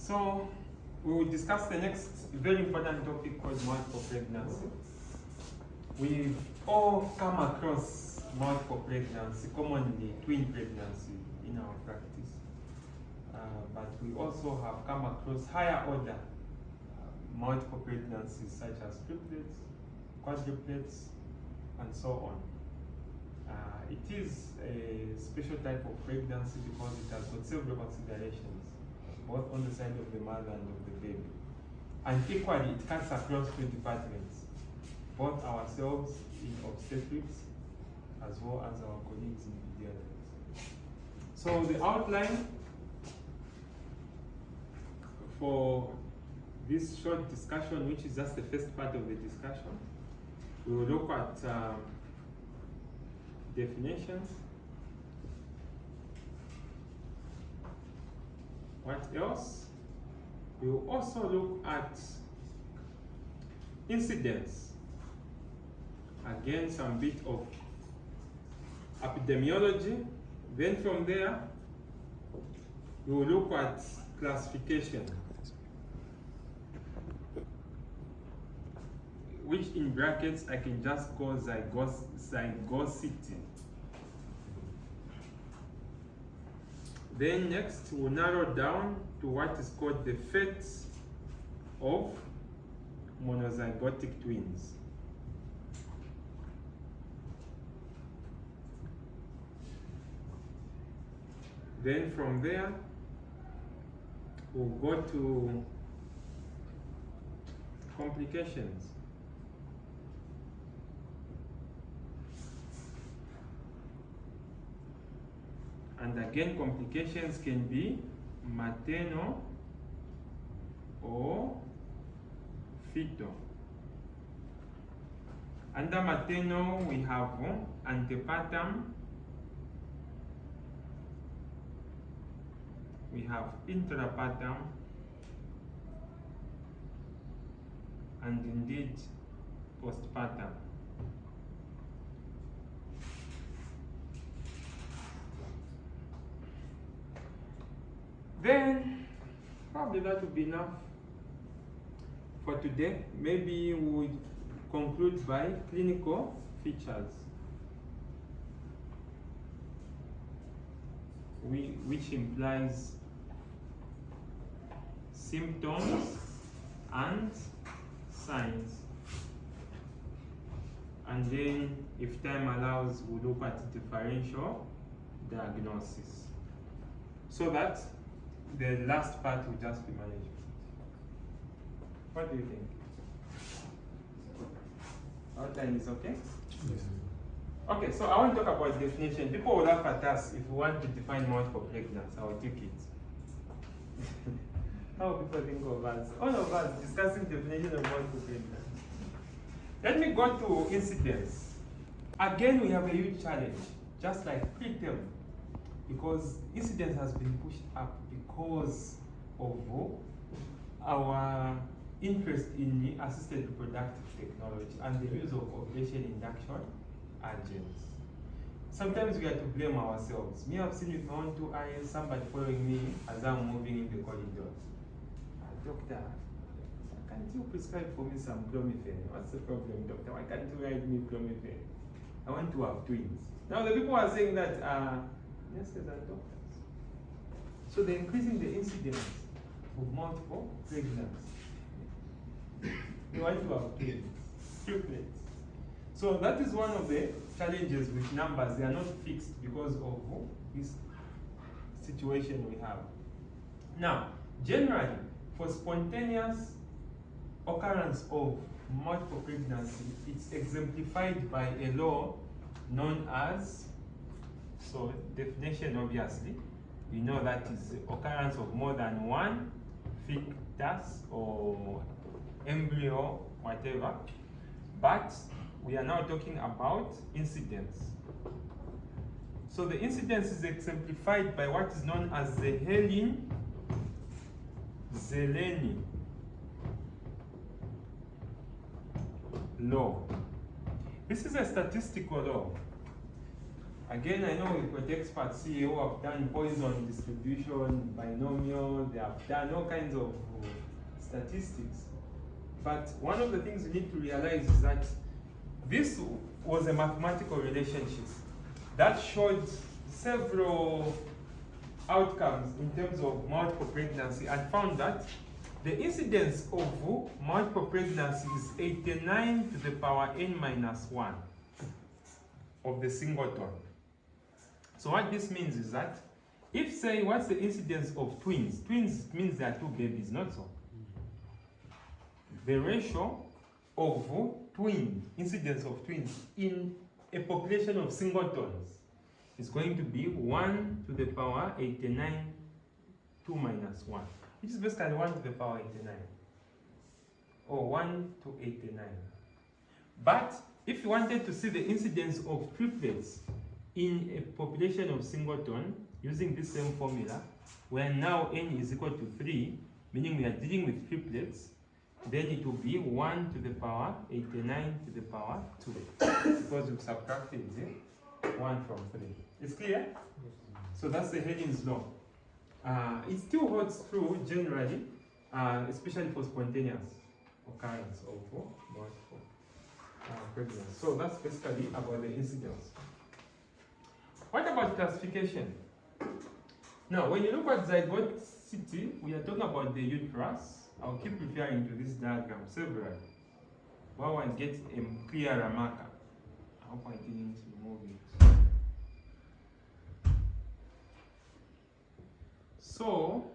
So we will discuss the next very important topic called multiple pregnancy. We've all come across multiple pregnancy, commonly twin pregnancy in our practice. But we also have come across higher order multiple pregnancies such as triplets, quadruplets, and so on. It is a special type of pregnancy because it has got several considerations, both on the side of the mother and of the baby. And equally, it cuts across two departments, both ourselves in obstetrics as well as our colleagues in pediatrics. So the outline for this short discussion, which is just the first part of the discussion, we will look at definitions. What else? We will also look at incidence. Again, some bit of epidemiology. Then from there, we will look at classification, which in brackets I can just call zygosity. Then next, we'll narrow down to what is called the fate of monozygotic twins. Then from there, we'll go to complications. And again, complications can be maternal or fetal. Under maternal, we have antepartum, we have intrapartum, and indeed postpartum. Then, probably that will be enough for today. Maybe we would conclude by clinical features, which implies symptoms and signs. And then, if time allows, we'll look at differential diagnosis. So that the last part will just be management. What do you think? Outline is okay? Yes. Okay, so I want to talk about definition. People will laugh at us if we want to define multiple pregnancy. I will take it. How people think of us? All of us discussing definition of multiple pregnancy. Let me go to incidence. Again, we have a huge challenge, just like preterm, because incidence has been pushed up because of our interest in assisted reproductive technology and the use of ovulation induction agents. Sometimes we have to blame ourselves. Me, I've seen with my own two eyes somebody following me as I'm moving in the corridor. Doctor, can't you prescribe for me some clomiphene? What's the problem, doctor? Why can't you write me clomiphene? I want to have twins. Now the people are saying that nurses and doctors. So they're increasing the incidence of multiple pregnancies. They want to have twins, triplets. So that is one of the challenges with numbers. They are not fixed because of this situation we have. Now, generally, for spontaneous occurrence of multiple pregnancy, it's exemplified by a law known as, so definition obviously, we know that is the occurrence of more than one fetus or embryo, whatever, but we are now talking about incidence. So the incidence is exemplified by what is known as the Helin-Zeleny law. This is a statistical law Again, I know we've got experts here who have done Poisson distribution, binomial, they have done all kinds of statistics. But one of the things you need to realize is that this was a mathematical relationship that showed several outcomes in terms of multiple pregnancy and found that the incidence of multiple pregnancy is 89 to the power n minus 1 of the singleton. So what this means is that if, say, what's the incidence of twins? Twins means there are two babies, not so. The ratio of incidence of twins in a population of singletons is going to be 1 to the power 89 2 minus 1, which is basically 1 to the power 89, or 1 to 89. But if you wanted to see the incidence of triplets in a population of singleton, using this same formula, where now n is equal to 3, meaning we are dealing with triplets, then it will be 1 to the power 89 to the power 2, because we've subtracted 1 from 3. It's clear? So that's the Henning's law. It still holds true generally, especially for spontaneous occurrence of multiple pregnancy. So that's basically about the incidence. What about classification? Now, when you look at zygosity, we are talking about the uterus. I'll keep referring to this diagram severally while I get a clearer marker. I hope I didn't remove it. So,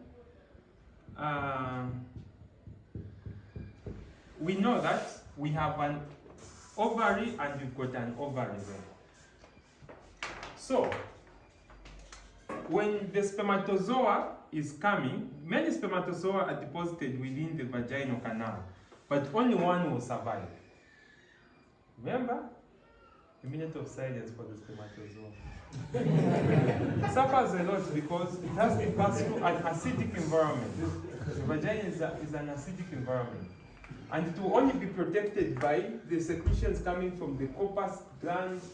we know that we have an ovary and we've got an ovary there. So, when the spermatozoa is coming, many spermatozoa are deposited within the vaginal canal, but only one will survive. Remember? A minute of silence for the spermatozoa. It suffers a lot because it has to pass through an acidic environment. The vagina is an acidic environment. And it will only be protected by the secretions coming from the corpus glands,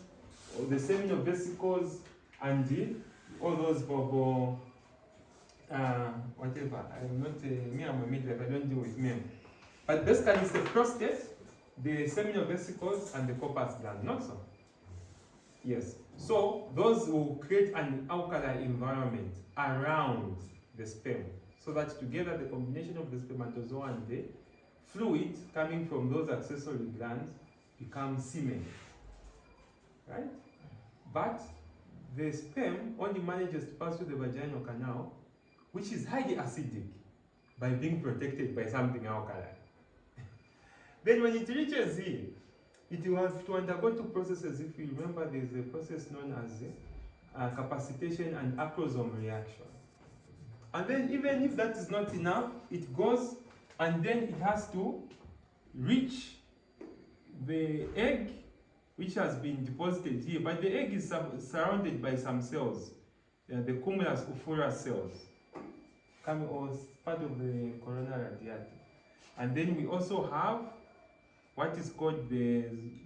or the seminal vesicles, and all those bubble, whatever. I'm not, I'm a midwife, I don't deal with men. But basically it's the prostate, the seminal vesicles, and the corpus gland, not so? Yes. So those will create an alkali environment around the sperm, so that together the combination of the spermatozoa and the fluid coming from those accessory glands becomes semen, right? But the sperm only manages to pass through the vaginal canal, which is highly acidic, by being protected by something alkali. Then when it reaches here, it will have to undergo two processes. If you remember, there is a process known as capacitation and acrosome reaction. And then even if that is not enough, it goes and then it has to reach the egg, which has been deposited here. But the egg is surrounded by some cells, the cumulus ophora cells, coming as part of the corona radiata. And then we also have what is called the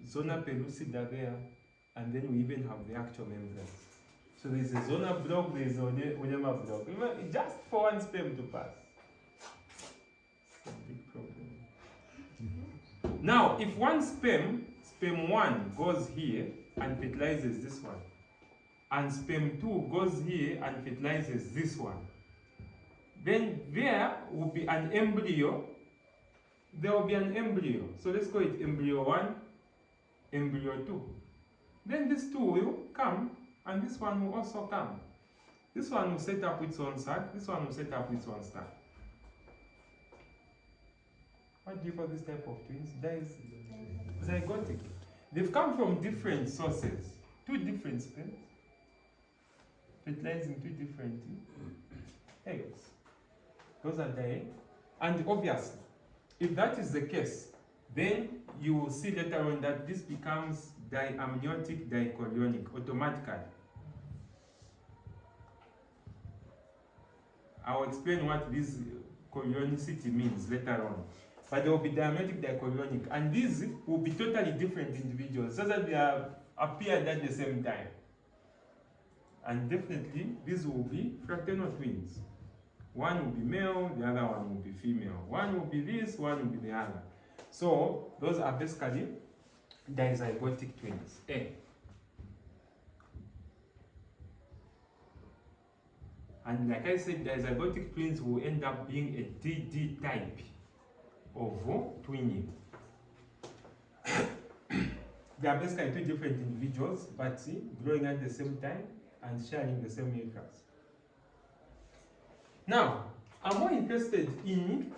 zona pellucida there, and then we even have the actual membrane. So there's a zona block, there's a whatever block. It's just for one sperm to pass. It's a big problem. Now, if one sperm 1 goes here and fertilizes this one, and sperm 2 goes here and fertilizes this one, then there will be an embryo. There will be an embryo. So let's call it embryo 1, embryo 2. Then this 2 will come, and this one will also come. This one will set up its own sac, this one will set up its own sac. What do you call this type of twins? That is zygotic. They've come from different sources, 2 different sperms, fertilizing 2 different eggs. Those are the eggs. And obviously, if that is the case, then you will see later on that this becomes diamniotic dichorionic automatically. I'll explain what this chorionicity means later on. But there will be diamniotic dichorionic, and these will be totally different individuals, so that they are appeared at the same time. And definitely these will be fraternal twins. One will be male, the other one will be female. One will be this, one will be the other. So those are basically dizygotic twins. A. And like I said, dizygotic twins will end up being a DD type of twinning. They are basically two different individuals, but growing at the same time and sharing the same uterus. Now, I'm more interested in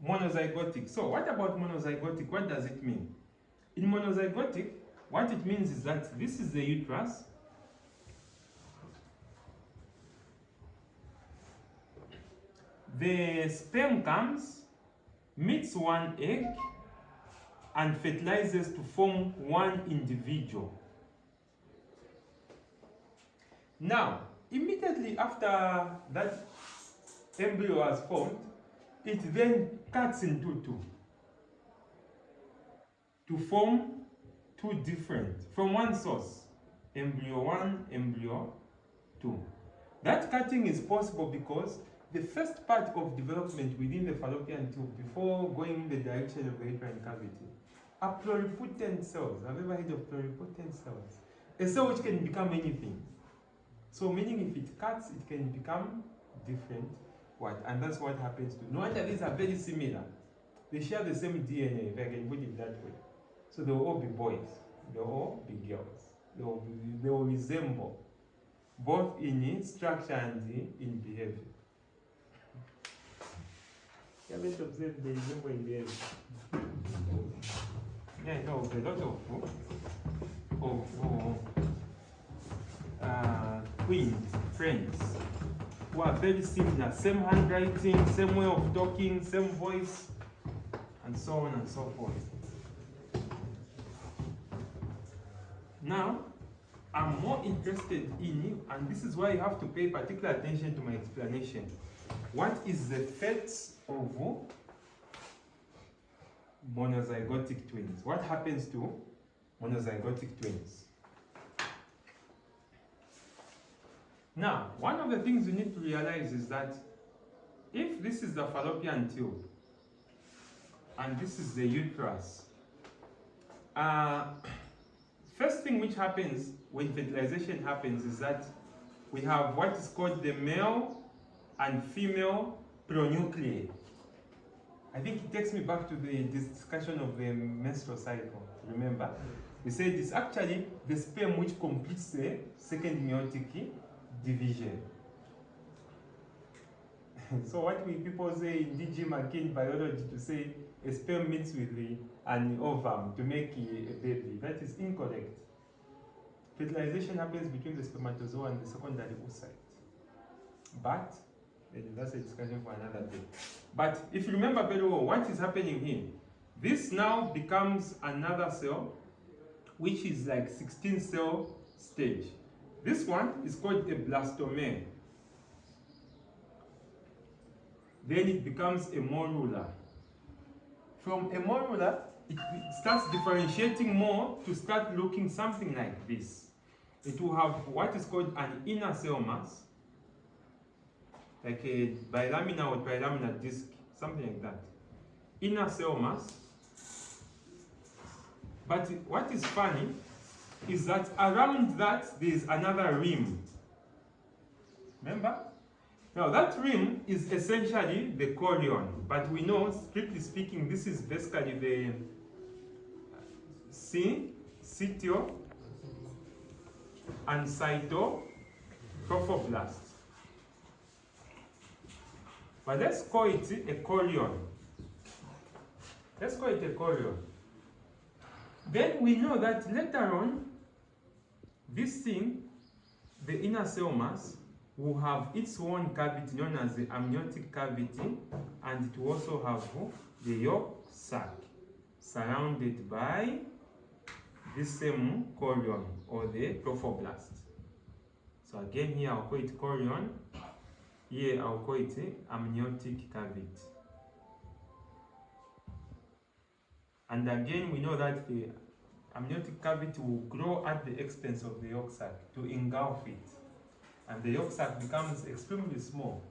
monozygotic. So what about monozygotic? What does it mean? In monozygotic, what it means is that this is the uterus. The sperm comes, meets one egg, and fertilizes to form one individual. Now, immediately after that embryo was formed, it then cuts into two to form two different, from one source, embryo 1, embryo 2. That cutting is possible because the first part of development within the fallopian tube, before going in the direction of the uterine cavity, are pluripotent cells. Have you ever heard of pluripotent cells? A cell which can become anything. So meaning if it cuts, it can become different. And that's what happens to. No wonder these are very similar. They share the same DNA, if I can put it that way. So they will all be boys. They will all be girls. They will resemble both in structure and in behavior. You haven't observed they resemble in behavior. Yeah, I know a lot of twin friends who are very similar, same handwriting, same way of talking, same voice, and so on and so forth. Now, I'm more interested in, and this is why you have to pay particular attention to my explanation. What is the fate of monozygotic twins? What happens to monozygotic twins? Now, one of the things you need to realize is that if this is the fallopian tube and this is the uterus, first thing which happens when fertilization happens is that we have what is called the male and female pronuclei. I think it takes me back to the discussion of the menstrual cycle. Remember? We said it's actually the sperm which completes the second meiotic division. So what will people say in DG McKinney biology to say a sperm meets with an ovum to make a baby? That is incorrect. Fertilization happens between the spermatozoa and the secondary oocyte. But that's a discussion for another day. But if you remember very well, what is happening here? This now becomes another cell, which is like 16-cell stage. This one is called a blastome. Then it becomes a morula. From a morula, it starts differentiating more to start looking something like this. It will have what is called an inner cell mass, like a bilaminar or trilaminar disc, something like that. Inner cell mass. But what is funny is that around that there is another rim. Remember? Now that rim is essentially the chorion, but we know, strictly speaking, this is basically the sitio and cytoprophoblast. But let's call it a chorion. Let's call it a chorion. Then we know that later on, this thing, the inner cell mass, will have its own cavity known as the amniotic cavity, and it will also have the yolk sac surrounded by this same chorion or the trophoblast. So again, here I'll call it chorion. Here I'll call it amniotic cavity. And again, we know that the amniotic cavity will grow at the expense of the yolk sac to engulf it. and the yolk sac becomes extremely small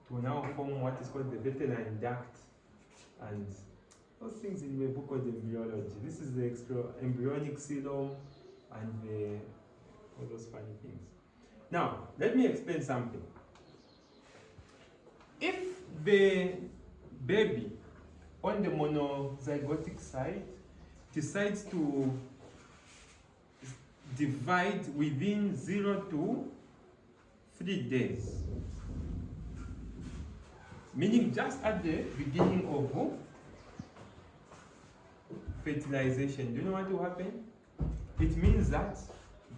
to now form what is called the vitelline duct, and those things in my book called embryology. This is the embryonic coelom and all those funny things. Now, let me explain something. If the baby on the monozygotic side decides to divide within 0 to 3 days, meaning just at the beginning of fertilization, do you know what will happen? It means that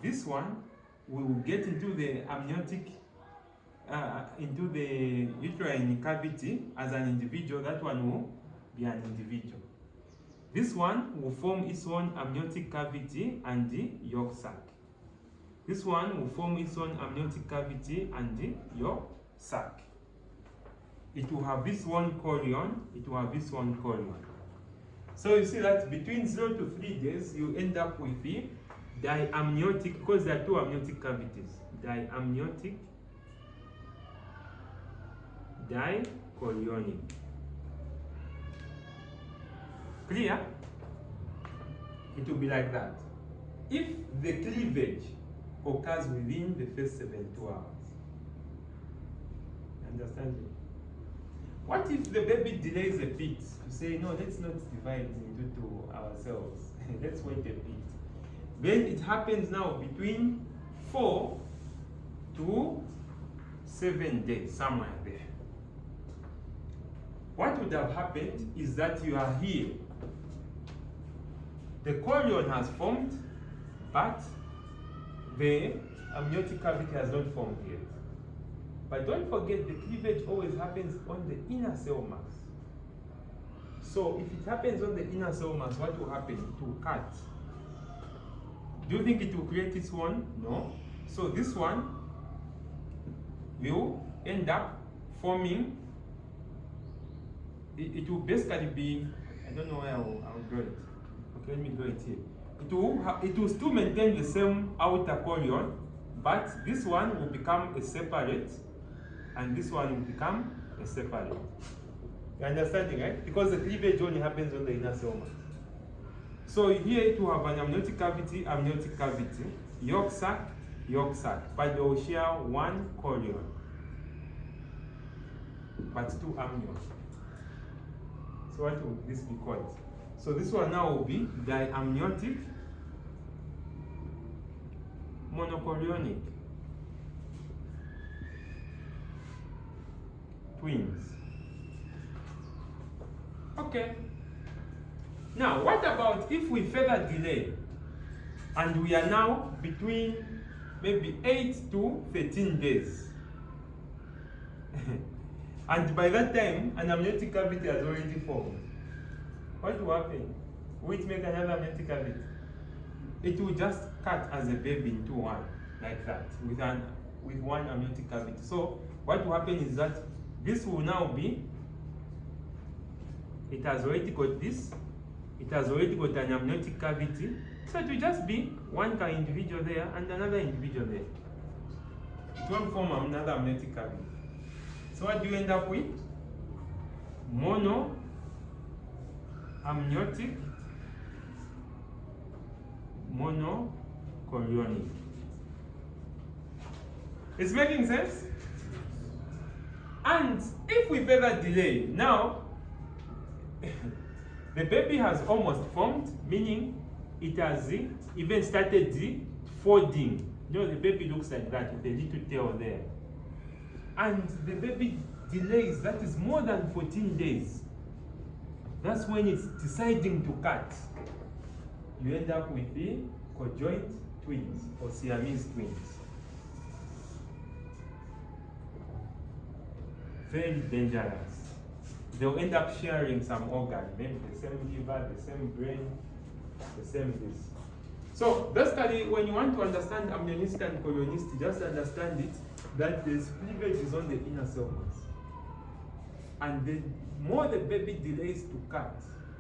this one will get into the amniotic, into the uterine cavity as an individual. That one will be an individual. This one will form its own amniotic cavity and the yolk sac. This one will form its own amniotic cavity and the yolk sac. It will have this one chorion, it will have this one chorion. So you see that between 0 to 3 days, you end up with the diamniotic, because there are two amniotic cavities. Diamniotic, dichorionic. Clear? It will be like that. If the cleavage occurs within the first 72 hours. Understand me? What if the baby delays a bit to say, no, let's not divide into two ourselves. Let's wait a bit. Then it happens now between 4 to 7 days, somewhere there. What would have happened is that you are here. The chorion has formed, but the amniotic cavity has not formed yet. But don't forget, the cleavage always happens on the inner cell mass. So if it happens on the inner cell mass, what will happen? It will cut. Do you think it will create its one? No. So this one will end up forming, it will basically be, I don't know where I'll draw it. Okay, let me draw it here. It will still maintain the same outer chorion, but this one will become a separate, and this one will become a separate. You understanding, right? Because the cleavage only happens on the inner cell mass. So here it will have an amniotic cavity, yolk sac, but they will share one chorion, but two amnions. So what will this be called? So this one now will be diamniotic monochorionic twins. Okay. Now, what about if we further delay and we are now between maybe 8 to 13 days? And by that time, an amniotic cavity has already formed. What will happen? Will it make another amniotic cavity? It will just cut as a baby into one, like that, with one amniotic cavity. So what will happen is that this will now be, it has already got this, it has already got an amniotic cavity, so it will just be one individual there and another individual there. It won't form another amniotic cavity. So what do you end up with? Mono amniotic monochorionic. It's making sense? And if we further delay, now the baby has almost formed, meaning it has even started folding. You know, the baby looks like that with a little tail there. And the baby delays, that is more than 14 days. That's when it's deciding to cut. You end up with the conjoint twins or Siamese twins. Very dangerous. They'll end up sharing some organ, maybe the same liver, the same brain, the same this. So basically, when you want to understand amnionicity and chorionicity, just understand it that the cleavage is on the inner cell mass. And the more the baby delays to cut,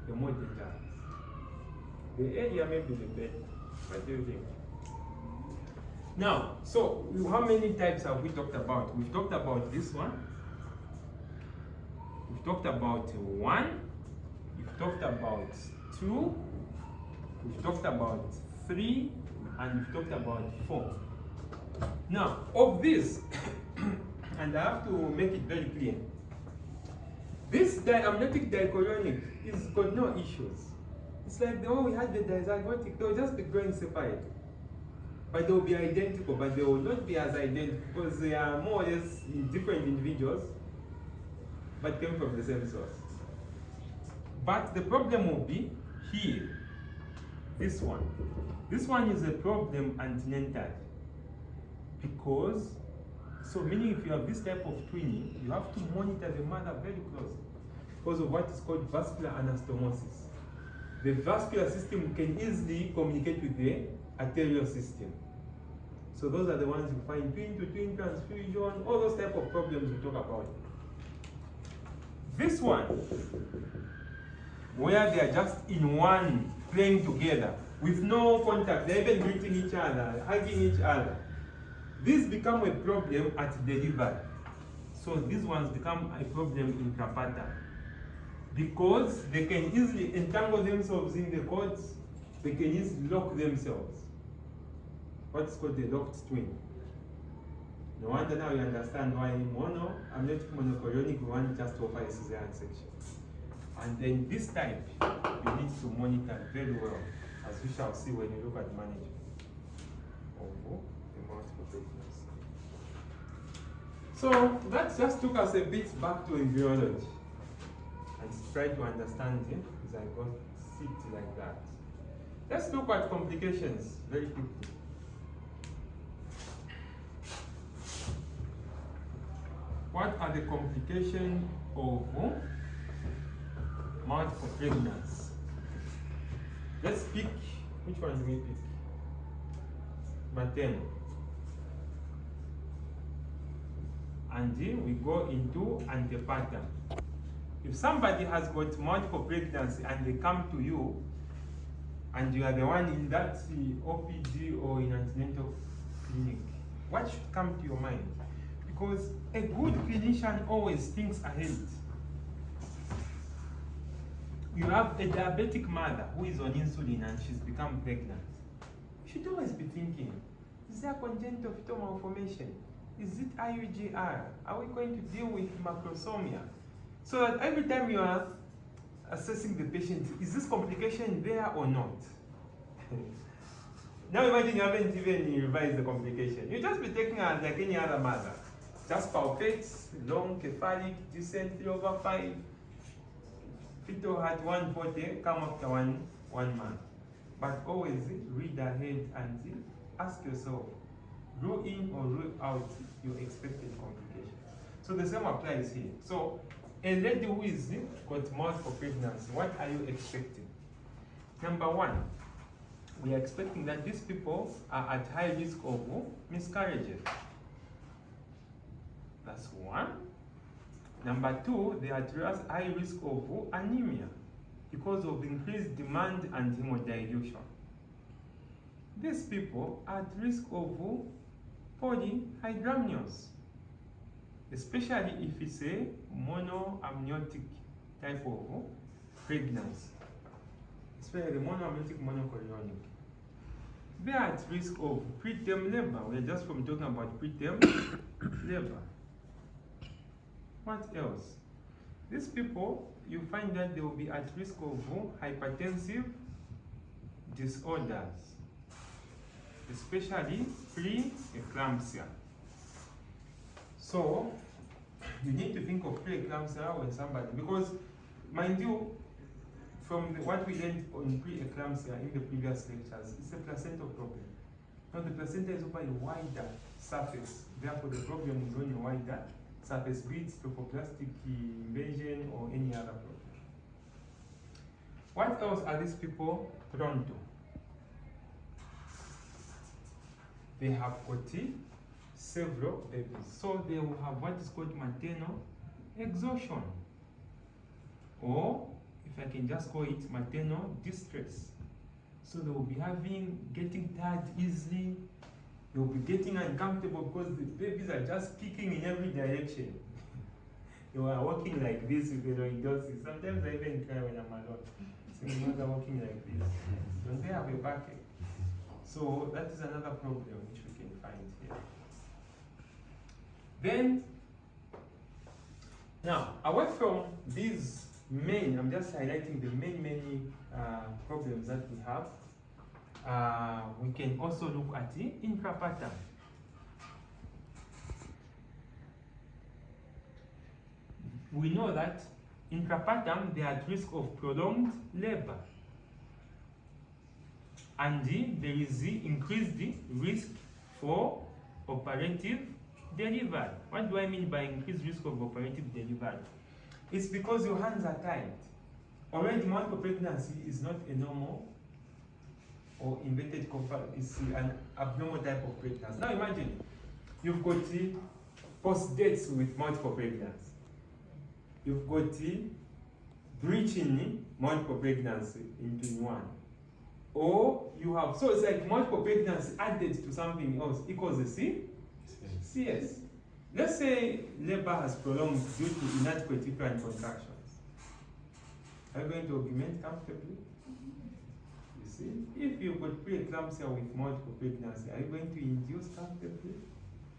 the more dangerous. The earlier may be the better. What do you think? Now, so how many types have we talked about? We've talked about this one. We've talked about 1. We've talked about 2. We've talked about 3. And we've talked about 4. Now, of this, and I have to make it very clear, this diamniotic dichorionic is got no issues. It's like the one we had the dizygotic, they'll just be growing separate. But they'll be identical, but they will not be as identical because they are more or less different individuals, but came from the same source. But the problem will be here, this one. This one is a problem antenatal because, so meaning if you have this type of twinning, you have to monitor the mother very closely because of what is called vascular anastomosis. The vascular system can easily communicate with the arterial system. So those are the ones you find twin-to-twin transfusion, all those type of problems we talk about. This one, where they are just in one, playing together, with no contact, they're even greeting each other, hugging each other. These become a problem at delivery. So these ones become a problem in Kapata because they can easily entangle themselves in the cords, they can easily lock themselves. What's called the locked twin. No wonder now you understand why amniotic monochorionic we want just to offer a cesarean section. And then this type, you need to monitor very well, as we shall see when you look at management of the multiple pregnancy. So that just took us a bit back to embryology and try to understand it as I got sit like that. Let's look at complications very quickly. What are the complications of multiple pregnancy? Let's pick, which one do we pick? Maternal. And then we go into antepartum. If somebody has got multiple pregnancy and they come to you, and you are the one in that OPD or in antenatal clinic, what should come to your mind? Because a good clinician always thinks ahead. You have a diabetic mother who is on insulin and she's become pregnant. You should always be thinking, is there congenital fetal malformation? Is it IUGR? Are we going to deal with macrosomia? So that every time you are assessing the patient, is this complication there or not? Now imagine you haven't even revised the complication. You just be taking her like any other mother. Just palpate, long, cephalic, descent 3/5. Fetal at 140, come after one month. But always read ahead and ask yourself, rule in or rule out your expected complications. So the same applies here. So a lady who is got multiple pregnancy, what are you expecting? Number 1, we are expecting that these people are at high risk of miscarriages. That's 1. Number 2, they are at high risk of anemia because of increased demand and hemodilution. These people are at risk of polyhydramnios, especially if it's a monoamniotic type of pregnancy, especially monoamniotic monochorionic. They are at risk of preterm labor. We're just from talking about preterm labor. What else? These people, you find that they will be at risk of hypertensive disorders, especially pre-eclampsia. So, you need to think of pre-eclampsia when somebody, because mind you, from what we learned on pre-eclampsia in the previous lectures, it's a placental problem. Now the placenta is over a wider surface, therefore the problem is on a wider surface, be it trophoblastic invasion or any other problem. What else are these people prone to? They have got several babies, so they will have what is called maternal exhaustion, or if I can just call it maternal distress. So they will be getting tired easily, You'll be getting uncomfortable because the babies are just kicking in every direction. You are walking like this with the lordosis. Sometimes I even cry when I'm alone. Single mothers are walking like this. Don't they have a backache? So that is another problem which we can find here. Then, now, away from these main, I'm just highlighting the many problems that we have. We can also look at the intrapartum. We know that intrapartum they are at risk of prolonged labor, and there is the increased risk for operative delivery. What do I mean by increased risk of operative delivery? It's because your hands are tied. Already multiple pregnancy is not a normal or inverted compa, it's an abnormal type of pregnancy. Now imagine you've got post-dates with multiple pregnancy. You've got breaching multiple pregnancy into one. Or you have, so it's like multiple pregnancy added to something else equals a CS. Let's say labor has prolonged due to inadequate uterine contractions. Are you going to augment comfortably? You see, if you've got preeclampsia with multiple pregnancy, are you going to induce comfortably?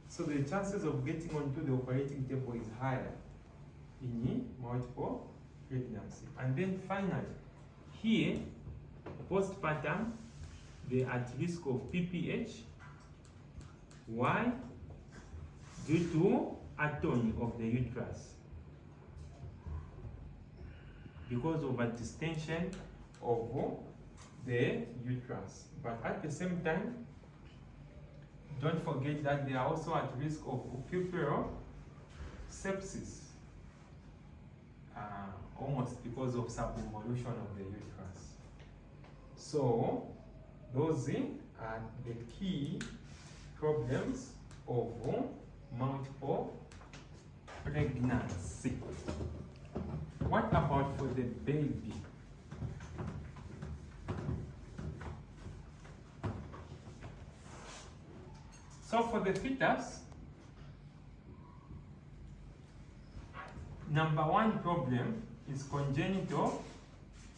So the chances of getting onto the operating table is higher in multiple pregnancy. And then finally, here, postpartum, they are at risk of PPH. Why? Due to atony of the uterus. Because of a distension of the uterus. But at the same time, don't forget that they are also at risk of puerperal sepsis. Almost because of subinvolution of the uterus. So, those are the key problems of multiple pregnancy. What about for the baby? So for the fetus, number one problem is congenital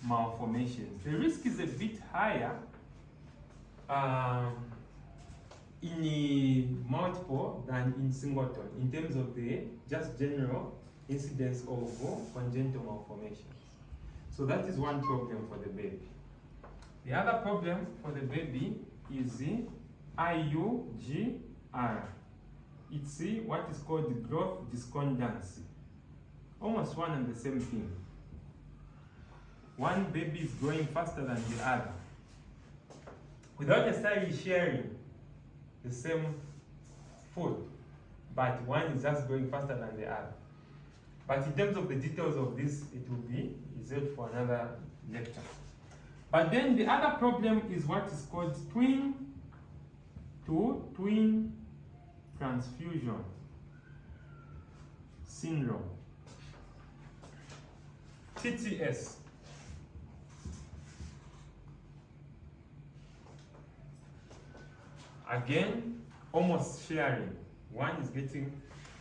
malformations. The risk is a bit higher in multiple than in singleton in terms of the just general incidence of congenital malformations. So that is one problem for the baby. The other problem for the baby is the IUGR. It's what is called the growth discordancy. Almost one and the same thing. One baby is growing faster than the other without necessarily sharing the same food, but one is just growing faster than the other. But in terms of the details of this, it will be reserved for another lecture. But then the other problem is what is called twin transfusion syndrome, TTS. Again, almost sharing. One is getting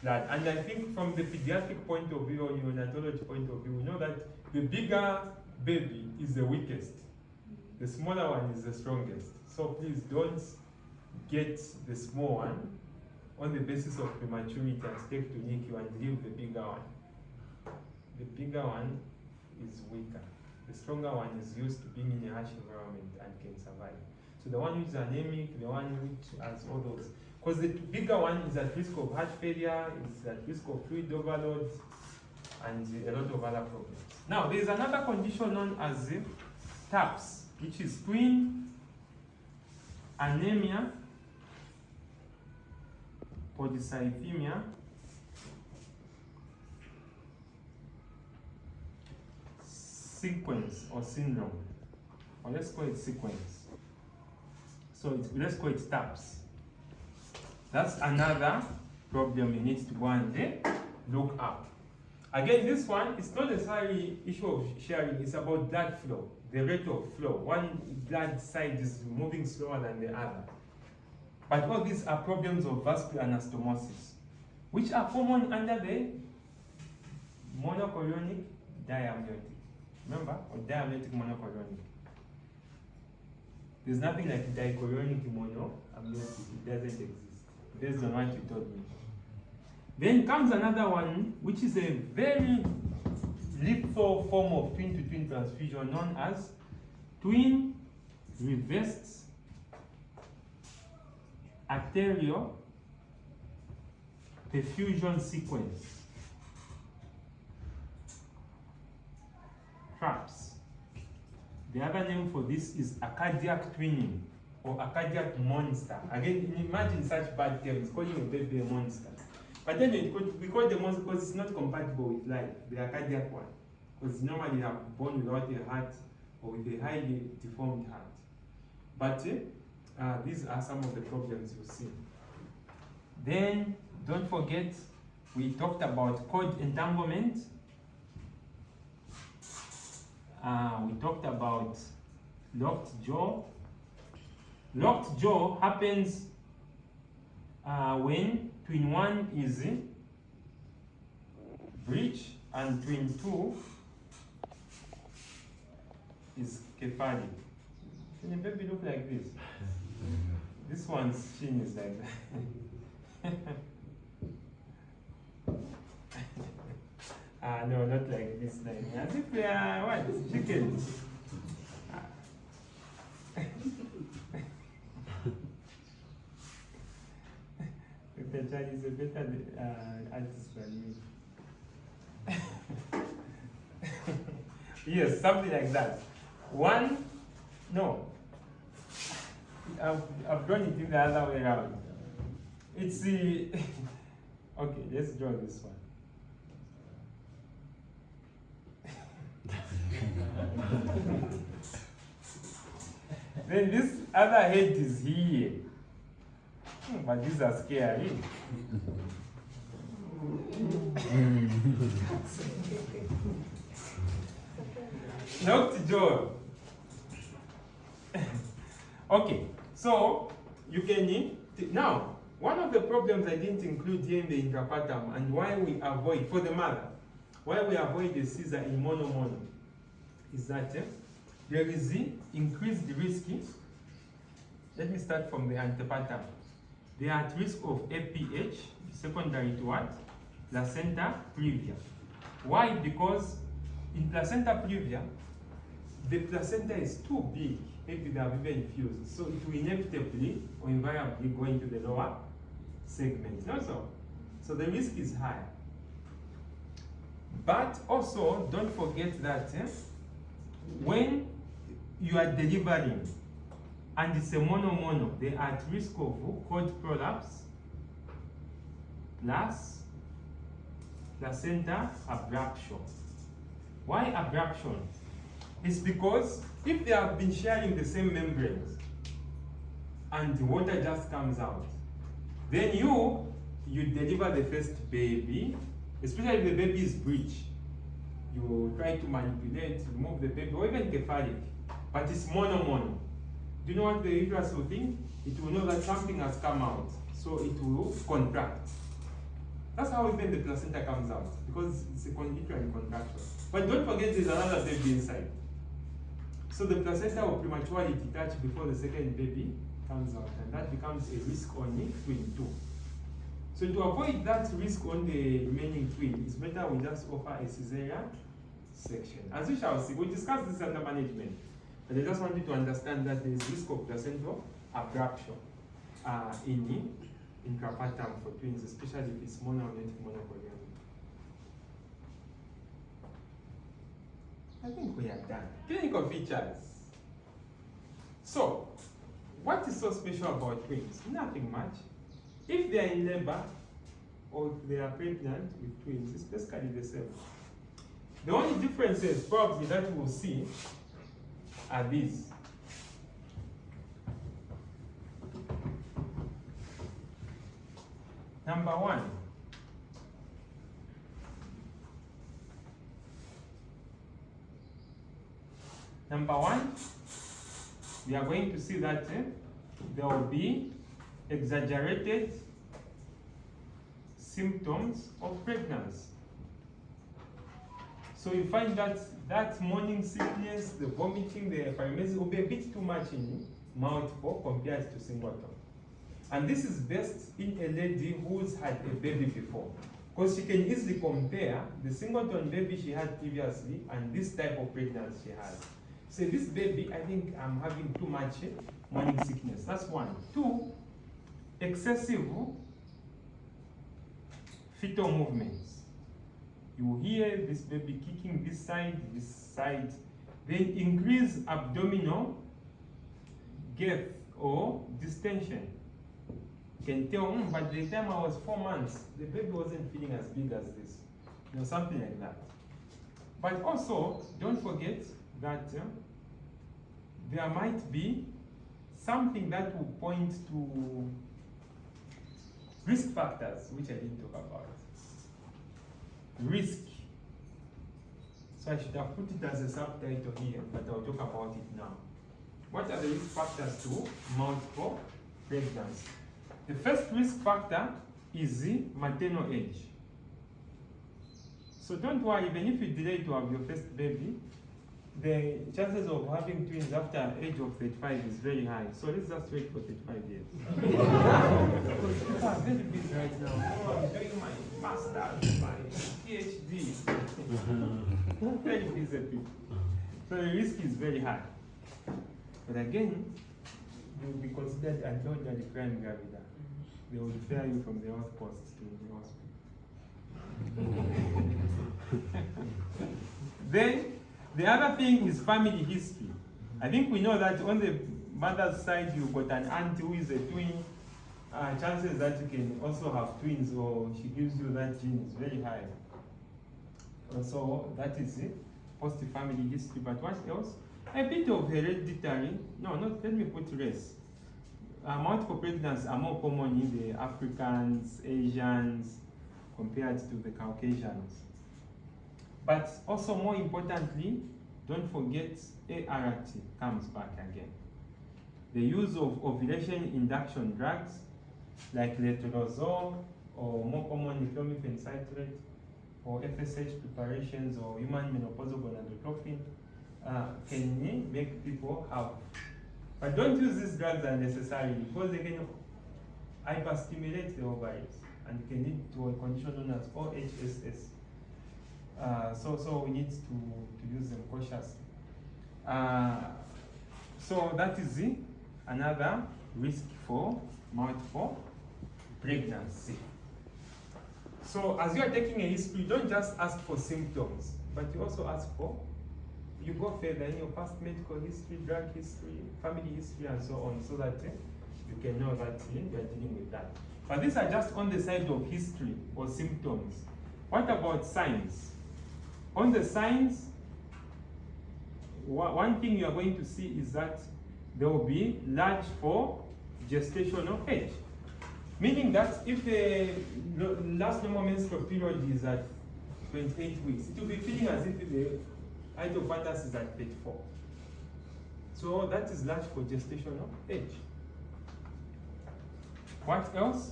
blood. And I think from the pediatric point of view or neonatology point of view, we know that the bigger baby is the weakest. The smaller one is the strongest. So please don't get the small one on the basis of prematurity and take to NICU and leave the bigger one. The bigger one is weaker. The stronger one is used to being in a harsh environment and can survive. So the one which is anemic, the one which has all those. Because the bigger one is at risk of heart failure, is at risk of fluid overload, and a lot of other problems. Now, there is another condition known as TAPS, which is twin anemia, polycythemia, sequence or syndrome, or let's call it sequence. So let's call it TAPS. That's another problem you need to go and look up. Again, this one is not necessarily issue of sharing, it's about blood flow, the rate of flow. One blood side is moving slower than the other. But all these are problems of vascular anastomosis, which are common under the monochorionic diamniotic. Remember, or diamniotic monochorionic. There's nothing like dichorionic monoamniotic. It doesn't exist, based on what you told me. Then comes another one, which is a very lethal form of twin-to-twin transfusion known as twin reversed arterial perfusion sequence. TRAPS. The other name for this is a cardiac twinning or a cardiac monster. Again, imagine such bad terms, calling a baby a monster. But then we call the monster because it's not compatible with life, the cardiac one. Because normally they are born without a heart or with a highly deformed heart. But these are some of the problems you see. Then, don't forget, we talked about cord entanglement. We talked about locked jaw. Locked jaw happens when twin 1 is breech and twin 2 is cephalic. Can the baby look like this? This one's chin is like that. No, not like this line. As if we are what? Chickens. Dr. Chad is a better artist than me. Yes, something like that. One, no. I've drawn it in the other way around. It's the. Okay, let's draw this one. Then this other head is here. But these are scary. Locked jaw. Okay, so you can now one of the problems I didn't include here in the intrapartum and why we avoid for the mother, why we avoid the Caesar in mono is that there is increased risk. Let me start from the antepartum. They are at risk of APH, secondary to what? Placenta previa. Why? Because in placenta previa, the placenta is too big. Maybe they have even fused. So it will inevitably or invariably go into the lower segment. Not so. So the risk is high. But also, don't forget that when you are delivering and it's a mono, they are at risk of cord prolapse plus placenta abruption. Why abruption? It's because if they have been sharing the same membranes and the water just comes out, then you deliver the first baby, especially if the baby is breech. You try to manipulate, remove the baby, or even cephalic, but it's mono. Do you know what the uterus will think? It will know that something has come out, so it will contract. That's how even the placenta comes out, because it's a uterine contraction. But don't forget there's another baby inside. So the placenta will prematurely detach before the second baby comes out, and that becomes a risk on the twin 2. So to avoid that risk on the remaining twin, it's better we just offer a cesarean section. As we shall see, we discussed this under management, but I just want you to understand that there is risk of placental abruption in the intrapartum for twins, especially if it's monoamniotic monochorionic. I think we are done. Clinical features. So, what is so special about twins? Nothing much. If they are in labor or if they are pregnant with twins, it's basically the same. The only differences probably that we'll see are these. Number one, we are going to see that there will be exaggerated symptoms of pregnancy. So you find that that morning sickness, the vomiting, the paresthesia will be a bit too much in multiple compared to singleton. And this is best in a lady who's had a baby before, because she can easily compare the singleton baby she had previously and this type of pregnancy she has. So this baby, I think I'm having too much morning sickness. That's one. Two, excessive fetal movements. You hear this baby kicking this side, then increase abdominal girth or distension. You can tell, but the time I was 4 months, the baby wasn't feeling as big as this. You know, something like that. But also, don't forget that there might be something that will point to risk factors, which I didn't talk about. Risk. So I should have put it as a subtitle here, but I'll talk about it now. What are the risk factors to multiple pregnancy? The first risk factor is the maternal age. So don't worry, even if you delay to have your first baby, the chances of having twins after age of 35 is very high. So let's just wait for 35 years. I'm very busy right now. I'm doing my master's, my PhD. Very busy people. So the risk is very high. But again, you will be considered undoubtedly crime gravida. They will refer you from the outpost to the hospital. Then, the other thing is family history. I think we know that on the mother's side, you've got an aunt who is a twin. Chances that you can also have twins or she gives you that gene is very high. So that is it, post-family history. But what else? A bit of hereditary, let me put race. Multiple pregnancies are more common in the Africans, Asians, compared to the Caucasians. But also more importantly, don't forget ART comes back again. The use of ovulation induction drugs like letrozole or more commonly clomiphene citrate or FSH preparations or human menopausal gonadotropin can make people have. But don't use these drugs unnecessarily because they can hyperstimulate the ovaries and can lead to a condition known as OHSS. So we need to use them cautiously. So that is another risk for multiple pregnancy. So as you are taking a history, don't just ask for symptoms, but you also ask for, you go further in your past medical history, drug history, family history, and so on, so that you can know that you are dealing with that. But these are just on the side of history or symptoms. What about signs? On the signs, one thing you are going to see is that there will be large for gestational age. Meaning that if the last normal menstrual period is at 28 weeks, it will be feeling as if the height of fetus is at 34. So that is large for gestational age. What else?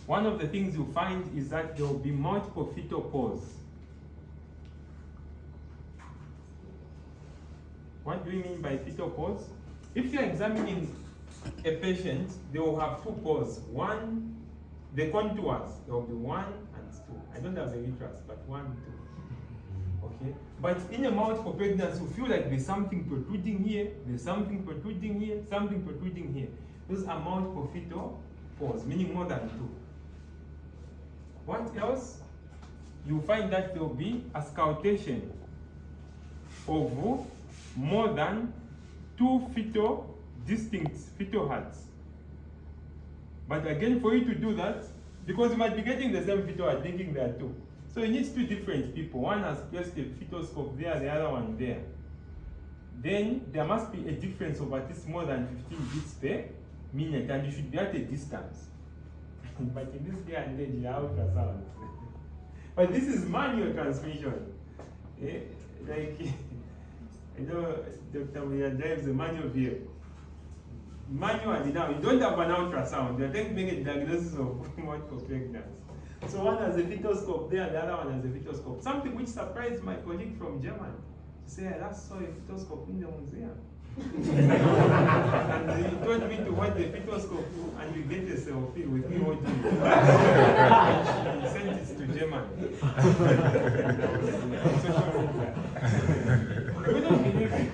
One of the things you find is that there will be multiple fetal pores. What do we mean by fetal pores? If you are examining a patient, they will have two pores. One, the contours, there will be 1 and 2. I don't have the uterus, but 1, 2. Okay? But in a multiple pregnancy, you feel like there's something protruding here, there's something protruding here, something protruding here. Those are multiple fetal pores, meaning more than 2. What else? You find that there will be auscultation of more than 2 distinct fetal hearts. But again, for you to do that, because you might be getting the same fetal heart thinking there are 2. So you need 2 different people. One has placed a fetoscope there, the other one there. Then there must be a difference of at least more than 15 beats per minute, and you should be at a distance. But in this day and age, you have ultrasound. But this is manual transmission. Like, you know, Dr. Mulenga drives a manual vehicle. manually now. You don't have an ultrasound. You're trying to make a diagnosis of multiple pregnancy. So one has a fetoscope there, the other one has a fetoscope. Something which surprised my colleague from Germany. She said, I last saw a fetoscope in the museum. And he told me to watch the fetoscope and you get a selfie with me holding it. He sent it to Germany. We don't believe it.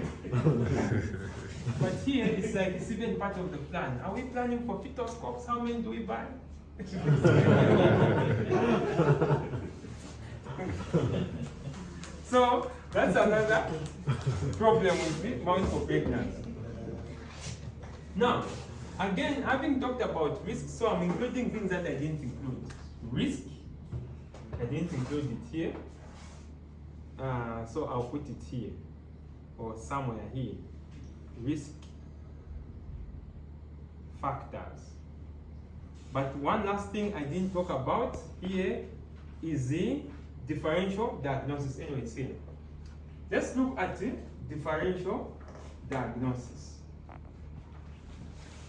But here it's like it's even part of the plan. Are we planning for fetoscopes? How many do we buy? So that's another problem with multiple pregnancy. Now, again, having talked about risk, so I'm including things that I didn't include. Risk, I didn't include it here. So I'll put it here or somewhere here. Risk factors. But one last thing I didn't talk about here is the differential diagnosis. Anyway, it's here. Let's look at the differential diagnosis.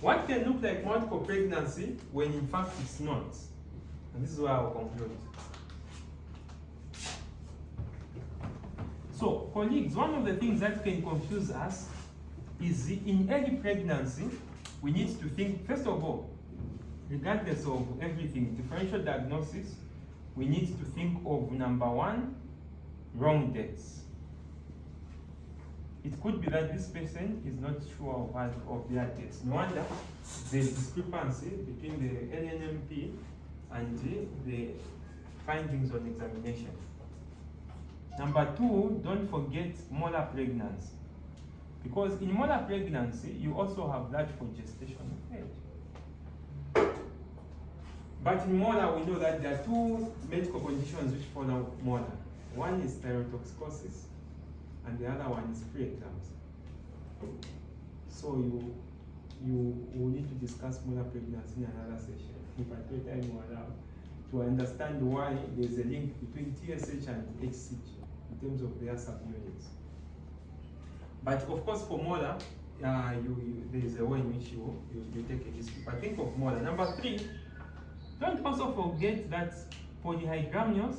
What can look like multiple pregnancy when in fact it's not? And this is where I'll conclude. So, colleagues, one of the things that can confuse us is in early pregnancy, we need to think, first of all, regardless of everything, differential diagnosis, we need to think of number one, wrong dates. It could be that this person is not sure of their dates. No wonder there's discrepancy between the LNMP and the findings on examination. Number two, don't forget molar pregnancy. Because in molar pregnancy, you also have that for gestational age. But in molar, we know that there are two medical conditions which follow molar. One is thyrotoxicosis, and the other one is preeclampsia. So you will need to discuss molar pregnancy in another session, if at the time you allow, to understand why there's a link between TSH and HCG in terms of their subunits. But of course, for molar, there is a way in which you take a history. But think of molar. Number three, don't also forget that polyhydramnios,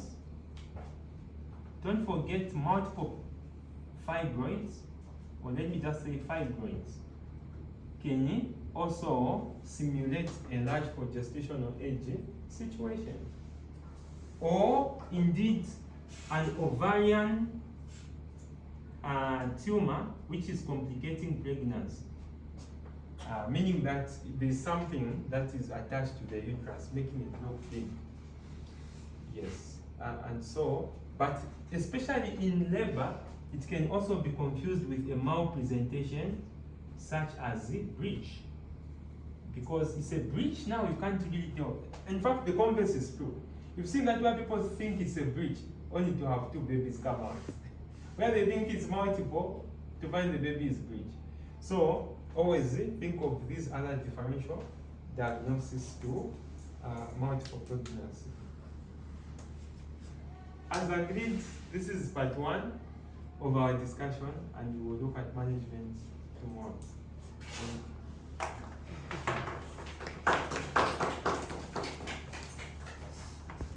don't forget multiple fibroids, or let me just say fibroids, can also simulate a large for gestational age situation. Or indeed an ovarian tumor which is complicating pregnancy. Meaning that there's something that is attached to the uterus, making it look big. Yes, and so, but especially in labor, it can also be confused with a malpresentation, such as the breech. Because it's a breech, now you can't really tell. In fact, the converse is true. You've seen that where people think it's a breech, only to have two babies come out. Where they think it's multiple, to find the baby is breech. So, always think of these other differential diagnosis to multiple pregnancy. As agreed, this is part one of our discussion, and we will look at management tomorrow.